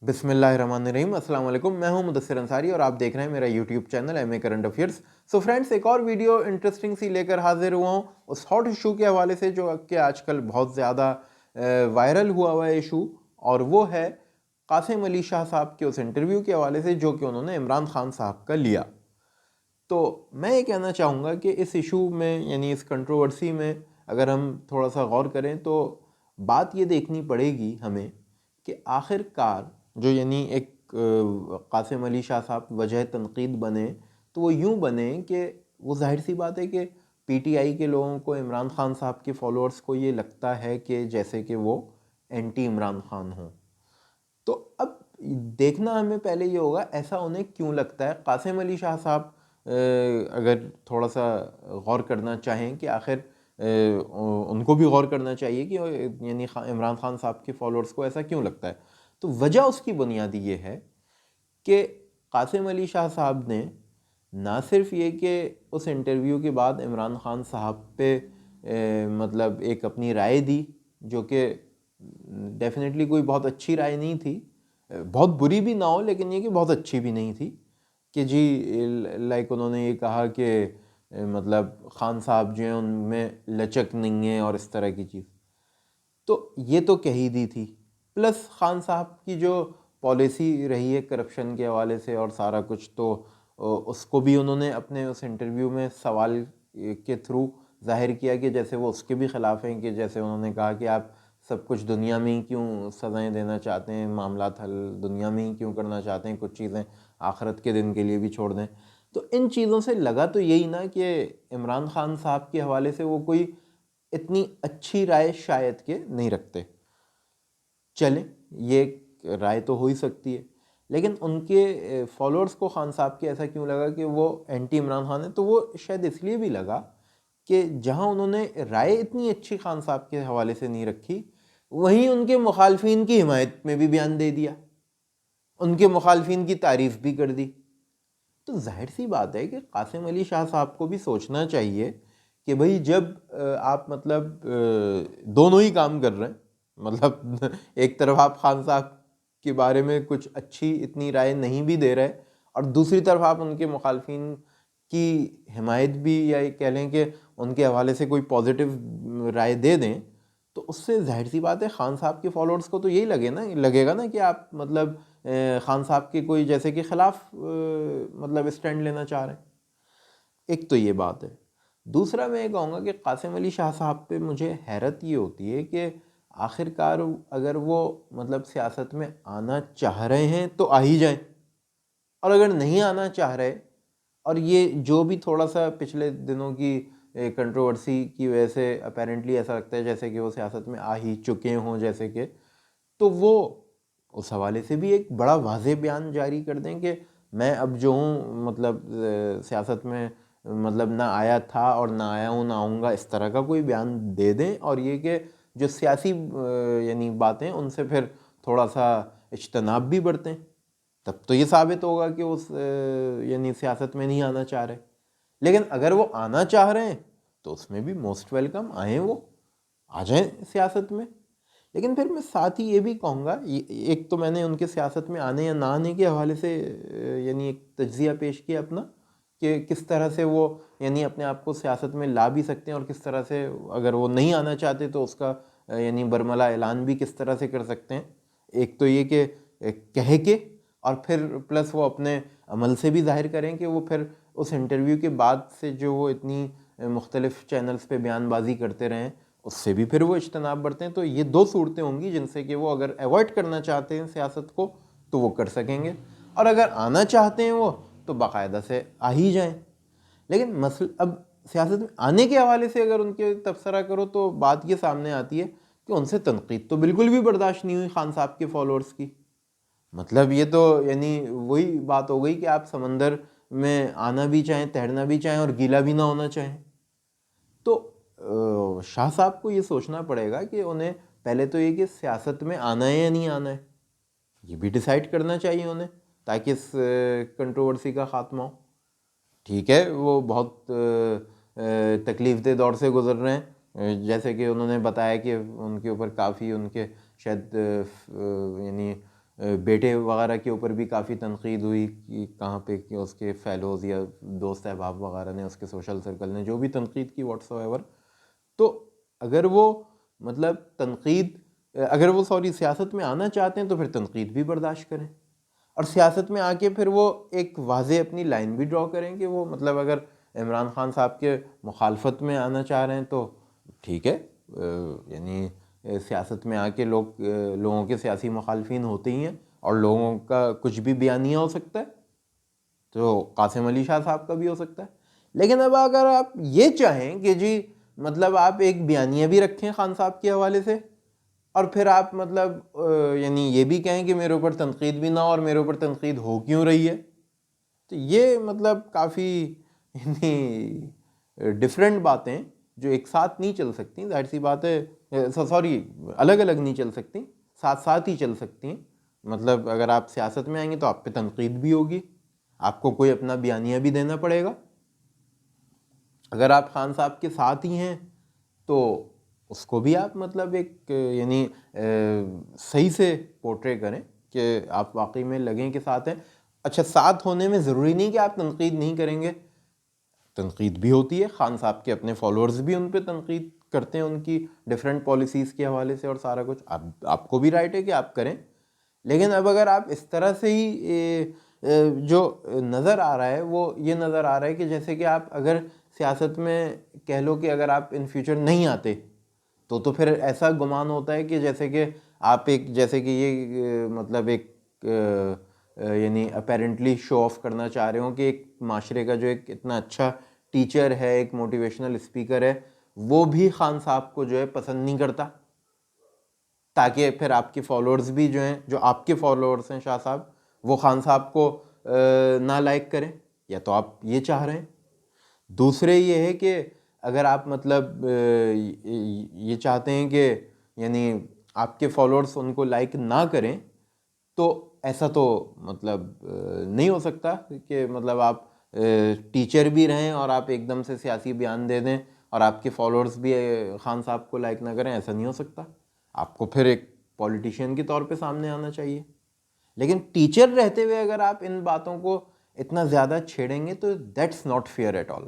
بسم اللہ الرحمن الرحیم۔ السلام علیکم، میں ہوں مدثر انصاری اور آپ دیکھ رہے ہیں میرا YouTube channel M A current affairs. So friends, ایک اور ویڈیو انٹرسٹنگ سی لے کر حاضر ہوا ہوں اس ہاٹ ایشو کے حوالے سے جو کہ آج کل بہت زیادہ وائرل ہوا ہے ایشو، اور وہ ہے قاسم علی شاہ صاحب کے اس انٹرویو کے حوالے سے جو کہ انہوں نے عمران خان صاحب کا لیا۔ تو میں یہ کہنا چاہوں گا کہ اس ایشو میں یعنی اس کنٹروورسی میں اگر ہم تھوڑا سا غور کریں تو بات یہ دیکھنی پڑے گی ہمیں کہ آخر کار جو یعنی ایک قاسم علی شاہ صاحب وجہ تنقید بنے تو وہ یوں بنے کہ وہ ظاہر سی بات ہے کہ پی ٹی آئی کے لوگوں کو عمران خان صاحب کے فالوورز کو یہ لگتا ہے کہ جیسے کہ وہ اینٹی عمران خان ہوں۔ تو اب دیکھنا ہمیں پہلے یہ ہوگا ایسا انہیں کیوں لگتا ہے۔ قاسم علی شاہ صاحب اگر تھوڑا سا غور کرنا چاہیں کہ آخر ان کو بھی غور کرنا چاہیے کہ یعنی عمران خان صاحب کے فالوورز کو ایسا کیوں لگتا ہے، تو وجہ اس کی بنیادی یہ ہے کہ قاسم علی شاہ صاحب نے نہ صرف یہ کہ اس انٹرویو کے بعد عمران خان صاحب پہ مطلب ایک اپنی رائے دی جو کہ ڈیفینیٹلی کوئی بہت اچھی رائے نہیں تھی، بہت بری بھی نہ ہو لیکن یہ کہ بہت اچھی بھی نہیں تھی، کہ جی لائک انہوں نے یہ کہا کہ مطلب خان صاحب جو ہیں ان میں لچک نہیں ہے اور اس طرح کی چیز، تو یہ تو کہی دی تھی۔ پلس خان صاحب کی جو پالیسی رہی ہے کرپشن کے حوالے سے اور سارا کچھ، تو اس کو بھی انہوں نے اپنے اس انٹرویو میں سوال کے تھرو ظاہر کیا کہ جیسے وہ اس کے بھی خلاف ہیں، کہ جیسے انہوں نے کہا کہ آپ سب کچھ دنیا میں ہی کیوں سزائیں دینا چاہتے ہیں، معاملات حل دنیا میں ہی کیوں کرنا چاہتے ہیں، کچھ چیزیں آخرت کے دن کے لیے بھی چھوڑ دیں۔ تو ان چیزوں سے لگا تو یہی نا کہ عمران خان صاحب کے حوالے سے وہ کوئی اتنی اچھی رائے شاید کہ نہیں رکھتے۔ چلیں، یہ رائے تو ہو ہی سکتی ہے، لیکن ان کے فالوورز کو خان صاحب کے ایسا کیوں لگا کہ وہ اینٹی عمران خان ہے، تو وہ شاید اس لیے بھی لگا کہ جہاں انہوں نے رائے اتنی اچھی خان صاحب کے حوالے سے نہیں رکھی، وہیں ان کے مخالفین کی حمایت میں بھی بیان دے دیا، ان کے مخالفین کی تعریف بھی کر دی۔ تو ظاہر سی بات ہے کہ قاسم علی شاہ صاحب کو بھی سوچنا چاہیے کہ بھئی جب آپ مطلب دونوں ہی کام کر رہے ہیں، مطلب ایک طرف آپ خان صاحب کے بارے میں کچھ اچھی اتنی رائے نہیں بھی دے رہے اور دوسری طرف آپ ان کے مخالفین کی حمایت بھی یا کہہ لیں کہ ان کے حوالے سے کوئی پازیٹیو رائے دے دیں، تو اس سے ظاہر سی بات ہے خان صاحب کے فالوورز کو تو یہی لگے گا نا کہ آپ مطلب خان صاحب کے کوئی جیسے کہ خلاف مطلب اسٹینڈ لینا چاہ رہے ہیں۔ ایک تو یہ بات ہے۔ دوسرا میں یہ کہوں گا کہ قاسم علی شاہ صاحب پہ مجھے حیرت یہ ہوتی ہے کہ آخر کار اگر وہ مطلب سیاست میں آنا چاہ رہے ہیں تو آ ہی جائیں، اور اگر نہیں آنا چاہ رہے، اور یہ جو بھی تھوڑا سا پچھلے دنوں کی کنٹروورسی کی وجہ سے اپیرنٹلی ایسا لگتا ہے جیسے کہ وہ سیاست میں آ ہی چکے ہوں جیسے کہ، تو وہ اس حوالے سے بھی ایک بڑا واضح بیان جاری کر دیں کہ میں اب جو ہوں مطلب سیاست میں مطلب نہ آیا تھا اور نہ آیا ہوں نہ آؤں گا، اس طرح کا کوئی بیان دے دیں، اور یہ کہ جو سیاسی یعنی باتیں ان سے پھر تھوڑا سا اجتناب بھی برتیں، تب تو یہ ثابت ہوگا کہ اس یعنی سیاست میں نہیں آنا چاہ رہے۔ لیکن اگر وہ آنا چاہ رہے ہیں تو اس میں بھی موسٹ ویلکم، آئیں، وہ آ جائیں سیاست میں۔ لیکن پھر میں ساتھ ہی یہ بھی کہوں گا، ایک تو میں نے ان کے سیاست میں آنے یا نہ آنے کے حوالے سے یعنی ایک تجزیہ پیش کیا اپنا، کہ کس طرح سے وہ یعنی اپنے آپ کو سیاست میں لا بھی سکتے ہیں، اور کس طرح سے اگر وہ نہیں آنا چاہتے تو اس کا یعنی برملا اعلان بھی کس طرح سے کر سکتے ہیں۔ ایک تو یہ کہ کہہ کے، اور پھر پلس وہ اپنے عمل سے بھی ظاہر کریں کہ وہ پھر اس انٹرویو کے بعد سے جو وہ اتنی مختلف چینلز پہ بیان بازی کرتے رہیں، اس سے بھی پھر وہ اجتناب برتیں۔ تو یہ دو صورتیں ہوں گی جن سے کہ وہ اگر ایوائڈ کرنا چاہتے ہیں سیاست کو تو وہ کر سکیں گے، اور اگر آنا چاہتے ہیں وہ تو باقاعدہ سے آ ہی جائیں۔ لیکن مسئلہ اب سیاست میں آنے کے حوالے سے اگر ان کے تبصرہ کرو تو بات یہ سامنے آتی ہے کہ ان سے تنقید تو بالکل بھی برداشت نہیں ہوئی خان صاحب کے فالوورز کی۔ مطلب یہ تو یعنی وہی بات ہو گئی کہ آپ سمندر میں آنا بھی چاہیں، تیرنا بھی چاہیں اور گیلا بھی نہ ہونا چاہیں۔ تو شاہ صاحب کو یہ سوچنا پڑے گا کہ انہیں پہلے تو یہ کہ سیاست میں آنا ہے یا نہیں آنا ہے، یہ بھی ڈیسائیڈ کرنا چاہیے انہیں، تاکہ اس کنٹروورسی کا خاتمہ ہو۔ ٹھیک ہے، وہ بہت تکلیف دہ دور سے گزر رہے ہیں، جیسے کہ انہوں نے بتایا کہ ان کے اوپر کافی ان کے شاید یعنی بیٹے وغیرہ کے اوپر بھی کافی تنقید ہوئی کہ کہاں پہ کہ اس کے فیلوز یا دوست احباب وغیرہ نے، اس کے سوشل سرکل نے جو بھی تنقید کی واٹس ایور، تو اگر وہ مطلب سیاست میں آنا چاہتے ہیں تو پھر تنقید بھی برداشت کریں، اور سیاست میں آ کے پھر وہ ایک واضح اپنی لائن بھی ڈرا کریں کہ وہ مطلب اگر عمران خان صاحب کے مخالفت میں آنا چاہ رہے ہیں تو ٹھیک ہے، یعنی سیاست میں آ کے لوگوں کے سیاسی مخالفین ہوتے ہی ہیں، اور لوگوں کا کچھ بھی بیانیہ ہو سکتا ہے، تو قاسم علی شاہ صاحب کا بھی ہو سکتا ہے۔ لیکن اب اگر آپ یہ چاہیں کہ جی مطلب آپ ایک بیانیہ بھی رکھیں خان صاحب کے حوالے سے، اور پھر آپ مطلب یعنی یہ بھی کہیں کہ میرے اوپر تنقید بھی نہ ہو، اور میرے اوپر تنقید ہو کیوں رہی ہے، تو یہ مطلب کافی یعنی ڈفرینٹ باتیں جو ایک ساتھ نہیں چل سکتی، ظاہر سی بات ہے، الگ الگ نہیں چل سکتی، ساتھ ساتھ ہی چل سکتی ہیں۔ مطلب اگر آپ سیاست میں آئیں گے تو آپ پہ تنقید بھی ہوگی، آپ کو کوئی اپنا بیانیہ بھی دینا پڑے گا۔ اگر آپ خان صاحب کے ساتھ ہی ہیں تو اس کو بھی آپ مطلب ایک یعنی صحیح سے پورٹرے کریں کہ آپ واقعی میں لگیں کے ساتھ ہیں۔ اچھا، ساتھ ہونے میں ضروری نہیں کہ آپ تنقید نہیں کریں گے، تنقید بھی ہوتی ہے، خان صاحب کے اپنے فالوورز بھی ان پہ تنقید کرتے ہیں ان کی ڈیفرنٹ پالیسیز کے حوالے سے اور سارا کچھ، آپ کو بھی رائٹ ہے کہ آپ کریں۔ لیکن اب اگر آپ اس طرح سے ہی جو نظر آ رہا ہے وہ یہ نظر آ رہا ہے کہ جیسے کہ آپ اگر سیاست میں کہہ لو کہ اگر آپ ان فیوچر نہیں آتے تو پھر ایسا گمان ہوتا ہے کہ جیسے کہ آپ جیسے کہ یہ مطلب ایک یعنی اپیرنٹلی شو آف کرنا چاہ رہے ہوں کہ ایک معاشرے کا جو ایک اتنا اچھا ٹیچر ہے، ایک موٹیویشنل اسپیکر ہے، وہ بھی خان صاحب کو جو ہے پسند نہیں کرتا، تاکہ پھر آپ کے فالوورز بھی جو ہیں، جو آپ کے فالوورز ہیں شاہ صاحب، وہ خان صاحب کو نہ لائک کریں، یا تو آپ یہ چاہ رہے ہیں۔ دوسرے یہ ہے کہ اگر آپ مطلب یہ چاہتے ہیں کہ یعنی آپ کے فالوورز ان کو لائک نہ کریں، تو ایسا تو مطلب نہیں ہو سکتا کہ مطلب آپ ٹیچر بھی رہیں اور آپ ایک دم سے سیاسی بیان دے دیں اور آپ کے فالوورز بھی خان صاحب کو لائک نہ کریں، ایسا نہیں ہو سکتا۔ آپ کو پھر ایک پولیٹیشین کے طور پہ سامنے آنا چاہیے۔ لیکن ٹیچر رہتے ہوئے اگر آپ ان باتوں کو اتنا زیادہ چھیڑیں گے تو that's not fair at all.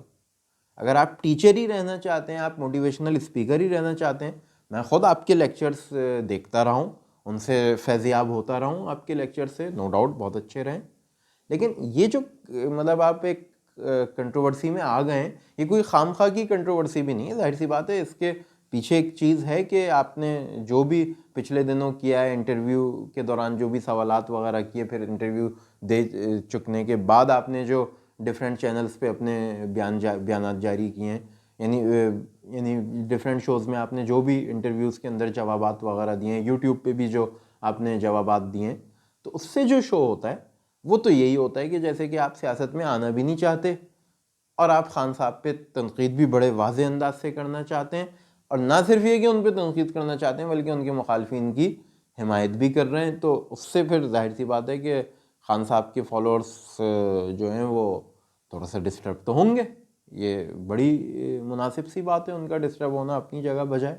اگر آپ ٹیچر ہی رہنا چاہتے ہیں، آپ موٹیویشنل اسپیکر ہی رہنا چاہتے ہیں، میں خود آپ کے لیکچرز دیکھتا رہا ہوں، ان سے فیض یاب ہوتا رہا ہوں، آپ کے لیکچر سے نو ڈاؤٹ بہت اچھے رہیں، لیکن یہ جو مطلب آپ ایک کنٹروورسی میں آ گئے ہیں، یہ کوئی خام خواہ کی کنٹروورسی بھی نہیں ہے، ظاہر سی بات ہے اس کے پیچھے ایک چیز ہے کہ آپ نے جو بھی پچھلے دنوں کیا ہے، انٹرویو کے دوران جو بھی سوالات وغیرہ کیے، پھر انٹرویو دے چکنے کے بعد آپ نے جو ڈفرینٹ چینلز پہ اپنے بیانات جاری کیے ہیں، یعنی ڈفرینٹ شوز میں آپ نے جو بھی انٹرویوز کے اندر جوابات وغیرہ دیے ہیں، یوٹیوب پہ بھی جو آپ نے جوابات دیے ہیں، تو اس سے جو شو ہوتا ہے وہ تو یہی ہوتا ہے کہ جیسے کہ آپ سیاست میں آنا بھی نہیں چاہتے، اور آپ خان صاحب پہ تنقید بھی بڑے واضح انداز سے کرنا چاہتے ہیں، اور نہ صرف یہ کہ ان پہ تنقید کرنا چاہتے ہیں بلکہ ان کے مخالفین کی حمایت بھی کر رہے ہیں، تو اس سے پھر ظاہر سی بات ہے کہ خان صاحب کے فالوورز جو ہیں وہ تھوڑا سا ڈسٹرب تو ہوں گے۔ یہ بڑی مناسب سی بات ہے ان کا ڈسٹرب ہونا اپنی جگہ بجائے۔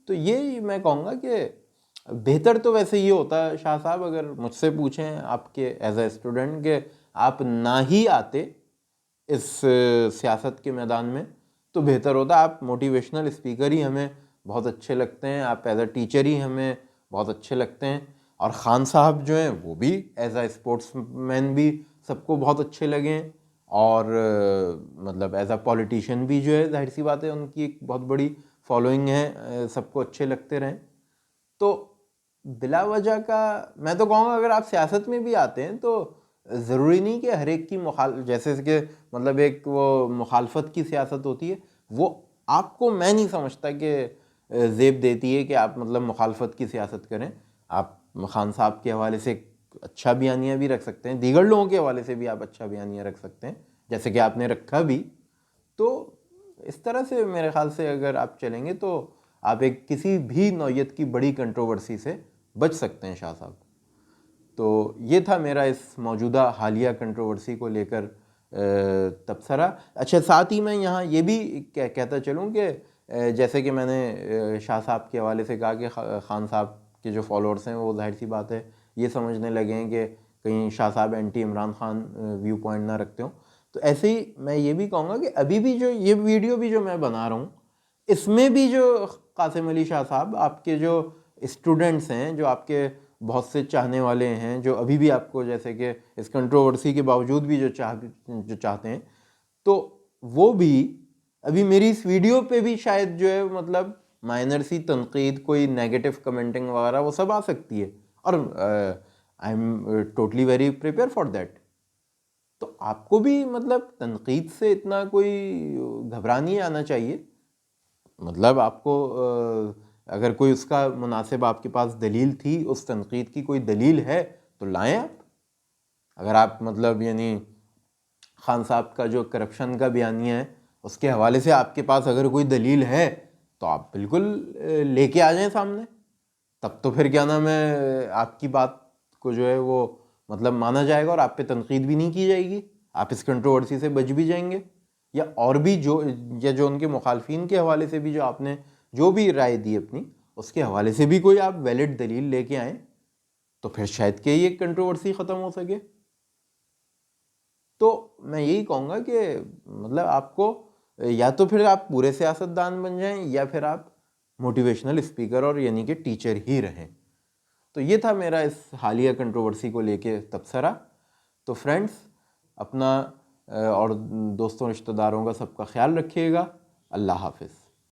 تو یہ میں کہوں گا کہ بہتر تو ویسے یہ ہوتا ہے شاہ صاحب، اگر مجھ سے پوچھیں آپ کے ایز اے اسٹوڈنٹ کہ آپ نہ ہی آتے اس سیاست کے میدان میں تو بہتر ہوتا۔ آپ موٹیویشنل اسپیکر ہی ہمیں بہت اچھے لگتے ہیں، آپ ایز اے ٹیچر ہی ہمیں بہت اچھے لگتے ہیں، اور خان صاحب جو ہیں وہ بھی ایز اے اسپورٹس مین بھی سب کو بہت اچھے لگے ہیں، اور مطلب ایز اے پولیٹیشین بھی جو ہے ظاہر سی بات ہے ان کی ایک بہت بڑی فالوئنگ ہے، سب کو اچھے لگتے رہیں۔ تو بلا وجہ کا میں تو کہوں گا اگر آپ سیاست میں بھی آتے ہیں تو ضروری نہیں کہ ہر ایک کی جیسے کہ مطلب ایک وہ مخالفت کی سیاست ہوتی ہے، وہ آپ کو میں نہیں سمجھتا کہ زیب دیتی ہے کہ آپ مطلب مخالفت کی سیاست کریں۔ آپ خان صاحب کے حوالے سے اچھا بیانیہ بھی رکھ سکتے ہیں، دیگر لوگوں کے حوالے سے بھی آپ اچھا بیانیہ رکھ سکتے ہیں جیسے کہ آپ نے رکھا بھی۔ تو اس طرح سے میرے خیال سے اگر آپ چلیں گے تو آپ ایک کسی بھی نوعیت کی بڑی کنٹروورسی سے بچ سکتے ہیں شاہ صاحب۔ تو یہ تھا میرا اس موجودہ حالیہ کنٹروورسی کو لے کر تبصرہ۔ اچھا، ساتھ ہی میں یہاں یہ بھی کہتا چلوں کہ جیسے کہ میں نے شاہ صاحب کے حوالے سے کہا کہ خان صاحب کے جو فالوورز ہیں وہ ظاہر سی بات ہے یہ سمجھنے لگے ہیں کہ کہیں شاہ صاحب anti Imran Khan viewpoint نہ رکھتے ہوں. تو ایسے ہی میں یہ بھی کہوں گا کہ ابھی بھی جو یہ ویڈیو بھی جو میں بنا رہا ہوں اس میں بھی جو قاسم علی شاہ صاحب آپ کے جو اسٹوڈنٹس ہیں، جو آپ کے بہت سے چاہنے والے ہیں، جو ابھی بھی آپ کو جیسے کہ اس کنٹروورسی کے باوجود بھی جو چاہتے ہیں، تو وہ بھی ابھی میری اس ویڈیو پہ بھی شاید جو ہے مطلب مائنر سی تنقید، کوئی نیگیٹو کمنٹنگ وغیرہ وہ سب آ سکتی ہے، اور I am totally very prepare for that. تو آپ کو بھی مطلب تنقید سے اتنا کوئی گھبرا نہیں آنا چاہیے. مطلب آپ کو اگر کوئی اس کا مناسب آپ کے پاس دلیل تھی، اس تنقید کی کوئی دلیل ہے تو لائیں آپ. اگر آپ مطلب یعنی خان صاحب کا جو کرپشن کا بیانیہ ہے اس کے حوالے سے آپ کے پاس اگر کوئی دلیل ہے تو آپ بالکل لے کے آ جائیں سامنے. تب تو پھر کیا نام ہے، آپ کی بات کو جو ہے وہ مطلب مانا جائے گا اور آپ پہ تنقید بھی نہیں کی جائے گی، آپ اس کنٹروورسی سے بچ بھی جائیں گے. یا اور بھی جو ان کے مخالفین کے حوالے سے بھی جو آپ نے جو بھی رائے دی اپنی، اس کے حوالے سے بھی کوئی آپ ویلڈ دلیل لے کے آئیں تو پھر شاید کہ یہ کنٹروورسی ختم ہو سکے. تو میں یہی کہوں گا کہ مطلب آپ کو یا تو پھر آپ پورے سیاستدان بن جائیں یا پھر آپ موٹیویشنل اسپیکر اور یعنی کہ ٹیچر ہی رہیں. تو یہ تھا میرا اس حالیہ کنٹروورسی کو لے کے تبصرہ. تو فرینڈس، اپنا اور دوستوں رشتہ داروں کا سب کا خیال رکھیے گا. اللہ حافظ.